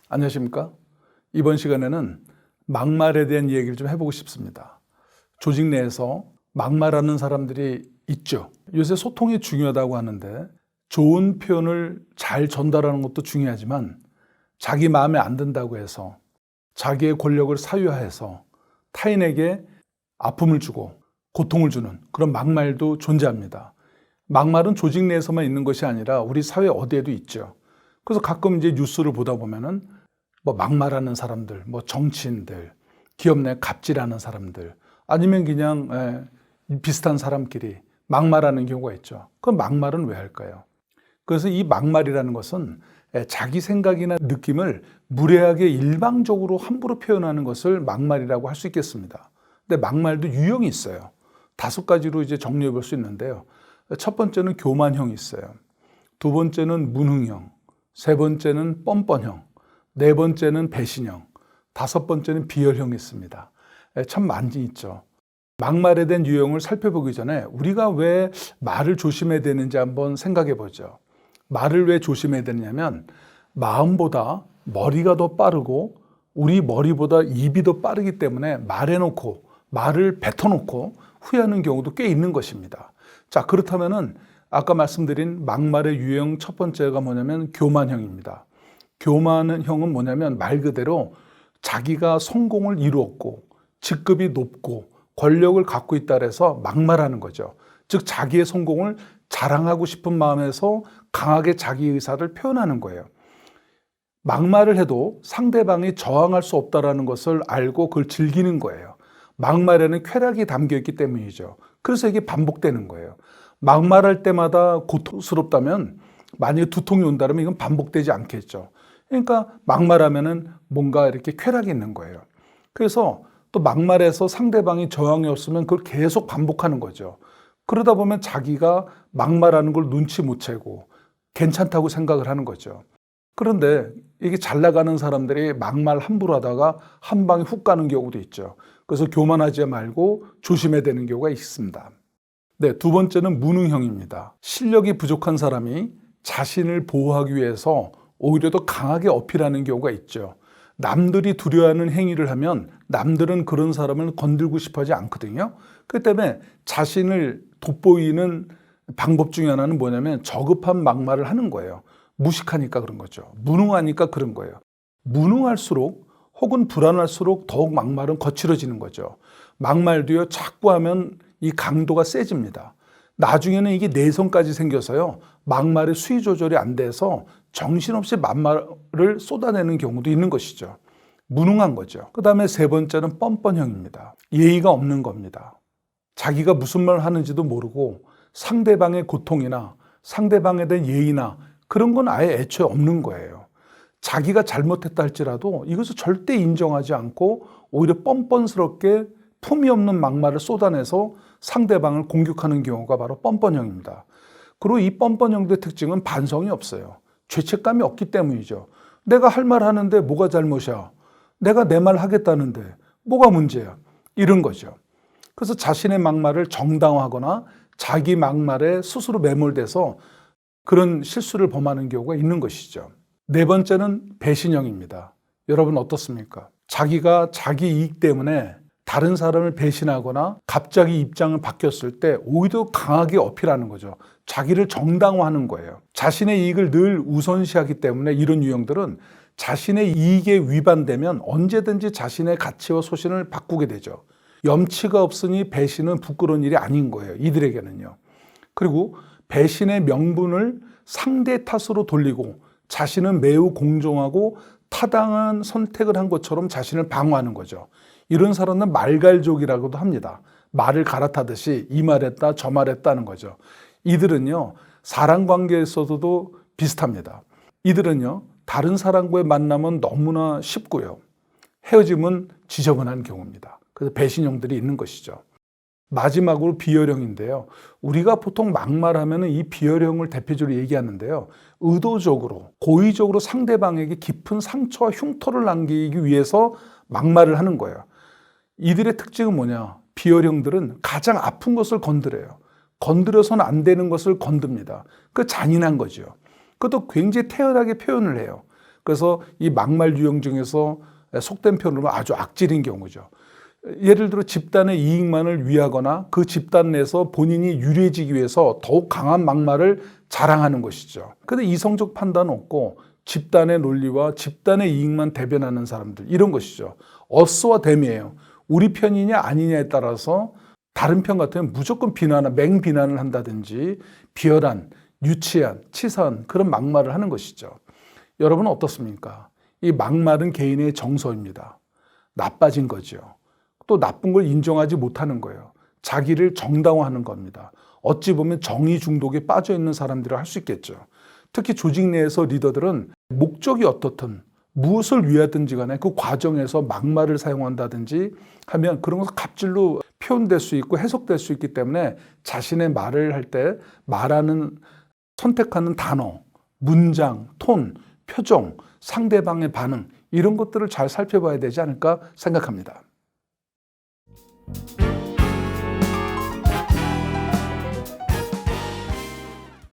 안녕하십니까? 이번 시간에는 막말에 대한 이야기를 좀 해보고 싶습니다. 조직 내에서 막말하는 사람들이 있죠. 요새 소통이 중요하다고 하는데 좋은 표현을 잘 전달하는 것도 중요하지만 자기 마음에 안 든다고 해서 자기의 권력을 사유화해서 타인에게 아픔을 주고 고통을 주는 그런 막말도 존재합니다. 막말은 조직 내에서만 있는 것이 아니라 우리 사회 어디에도 있죠. 그래서 가끔 이제 뉴스를 보다 보면은 막말하는 사람들, 정치인들, 기업 내 갑질하는 사람들, 아니면 그냥 비슷한 사람끼리 막말하는 경우가 있죠. 그럼 막말은 왜 할까요? 그래서 이 막말이라는 것은 자기 생각이나 느낌을 무례하게 일방적으로 함부로 표현하는 것을 막말이라고 할 수 있겠습니다. 근데 막말도 유형이 있어요. 5가지로 이제 정리해 볼 수 있는데요. 첫 번째는 교만형이 있어요. 두 번째는 무능형, 세 번째는 뻔뻔형, 네 번째는 배신형, 5번째는 비열형이 있습니다. 참 많이 있죠. 막말에 대한 유형을 살펴보기 전에 우리가 왜 말을 조심해야 되는지 한번 생각해 보죠. 말을 왜 조심해야 되냐면 마음보다 머리가 더 빠르고 우리 머리보다 입이 더 빠르기 때문에 말해놓고 말을 뱉어놓고 후회하는 경우도 꽤 있는 것입니다. 자, 그렇다면은 아까 말씀드린 막말의 유형 첫 번째가 뭐냐면 교만형입니다. 교만형은 뭐냐면 말 그대로 자기가 성공을 이루었고 직급이 높고 권력을 갖고 있다 해서 막말하는 거죠. 즉 자기의 성공을 자랑하고 싶은 마음에서 강하게 자기 의사를 표현하는 거예요. 막말을 해도 상대방이 저항할 수 없다는 것을 알고 그걸 즐기는 거예요. 막말에는 쾌락이 담겨 있기 때문이죠. 그래서 이게 반복되는 거예요. 막말할 때마다 고통스럽다면 만약에 두통이 온다면 이건 반복되지 않겠죠. 그러니까 막말하면은 뭔가 이렇게 쾌락이 있는 거예요. 그래서 또 막말해서 상대방이 저항이 없으면 그걸 계속 반복하는 거죠. 그러다 보면 자기가 막말하는 걸 눈치 못 채고 괜찮다고 생각을 하는 거죠. 그런데 이게 잘 나가는 사람들이 막말 함부로 하다가 한 방에 훅 가는 경우도 있죠. 그래서 교만하지 말고 조심해야 되는 경우가 있습니다. 네, 두 번째는 무능형입니다. 실력이 부족한 사람이 자신을 보호하기 위해서 오히려 더 강하게 어필하는 경우가 있죠. 남들이 두려워하는 행위를 하면 남들은 그런 사람을 건들고 싶어 하지 않거든요. 그렇기 때문에 자신을 돋보이는 방법 중에 하나는 뭐냐면 저급한 막말을 하는 거예요. 무식하니까 그런 거죠. 무능하니까 그런 거예요. 무능할수록 혹은 불안할수록 더욱 막말은 거칠어지는 거죠. 막말도요, 자꾸 하면 이 강도가 세집니다. 나중에는 이게 내성까지 생겨서요, 막말의 수위 조절이 안 돼서 정신없이 막말을 쏟아내는 경우도 있는 것이죠. 무능한 거죠. 그 다음에 세 번째는 뻔뻔형입니다. 예의가 없는 겁니다. 자기가 무슨 말 하는지도 모르고 상대방의 고통이나 상대방에 대한 예의나 그런 건 아예 애초에 없는 거예요. 자기가 잘못했다 할지라도 이것을 절대 인정하지 않고 오히려 뻔뻔스럽게 품이 없는 막말을 쏟아내서 상대방을 공격하는 경우가 바로 뻔뻔형입니다. 그리고 이 뻔뻔형들의 특징은 반성이 없어요. 죄책감이 없기 때문이죠. 내가 할 말 하는데 뭐가 잘못이야? 내가 내 말 하겠다는데 뭐가 문제야? 이런 거죠. 그래서 자신의 막말을 정당화하거나 자기 막말에 스스로 매몰돼서 그런 실수를 범하는 경우가 있는 것이죠. 네 번째는 배신형입니다. 여러분 어떻습니까? 자기가 자기 이익 때문에 다른 사람을 배신하거나 갑자기 입장을 바뀌었을 때 오히려 강하게 어필하는 거죠. 자기를 정당화하는 거예요. 자신의 이익을 늘 우선시하기 때문에 이런 유형들은 자신의 이익에 위반되면 언제든지 자신의 가치와 소신을 바꾸게 되죠. 염치가 없으니 배신은 부끄러운 일이 아닌 거예요. 이들에게는요. 그리고 배신의 명분을 상대 탓으로 돌리고 자신은 매우 공정하고 타당한 선택을 한 것처럼 자신을 방어하는 거죠. 이런 사람은 말갈족이라고도 합니다. 말을 갈아타듯이 이 말했다 저 말했다는 거죠. 이들은요, 사람 관계에서도 비슷합니다. 이들은요, 다른 사람과의 만남은 너무나 쉽고요, 헤어짐은 지저분한 경우입니다. 그래서 배신형들이 있는 것이죠. 마지막으로 비열형인데요. 우리가 보통 막말하면 이 비열형을 대표적으로 얘기하는데요. 의도적으로, 고의적으로 상대방에게 깊은 상처와 흉터를 남기기 위해서 막말을 하는 거예요. 이들의 특징은 뭐냐? 비열형들은 가장 아픈 것을 건드려요. 건드려서는 안 되는 것을 건듭니다. 그 잔인한 거죠. 그것도 굉장히 태연하게 표현을 해요. 그래서 이 막말 유형 중에서 속된 표현으로 아주 악질인 경우죠. 예를 들어 집단의 이익만을 위하거나 그 집단 내에서 본인이 유리해지기 위해서 더욱 강한 막말을 자랑하는 것이죠. 근데 이성적 판단은 없고 집단의 논리와 집단의 이익만 대변하는 사람들, 이런 것이죠. 어스와 댐이에요. 우리 편이냐 아니냐에 따라서 다른 편 같으면 무조건 맹비난을 한다든지 비열한, 유치한, 치사한 그런 막말을 하는 것이죠. 여러분은 어떻습니까? 이 막말은 개인의 정서입니다. 나빠진 거죠. 또 나쁜 걸 인정하지 못하는 거예요. 자기를 정당화하는 겁니다. 어찌 보면 정의 중독에 빠져 있는 사람들을 할 수 있겠죠. 특히 조직 내에서 리더들은 목적이 어떻든 무엇을 위하든지 간에 그 과정에서 막말을 사용한다든지 하면 그런 것은 갑질로 표현될 수 있고 해석될 수 있기 때문에 자신의 말을 할 때 선택하는 단어, 문장, 톤, 표정, 상대방의 반응, 이런 것들을 잘 살펴봐야 되지 않을까 생각합니다.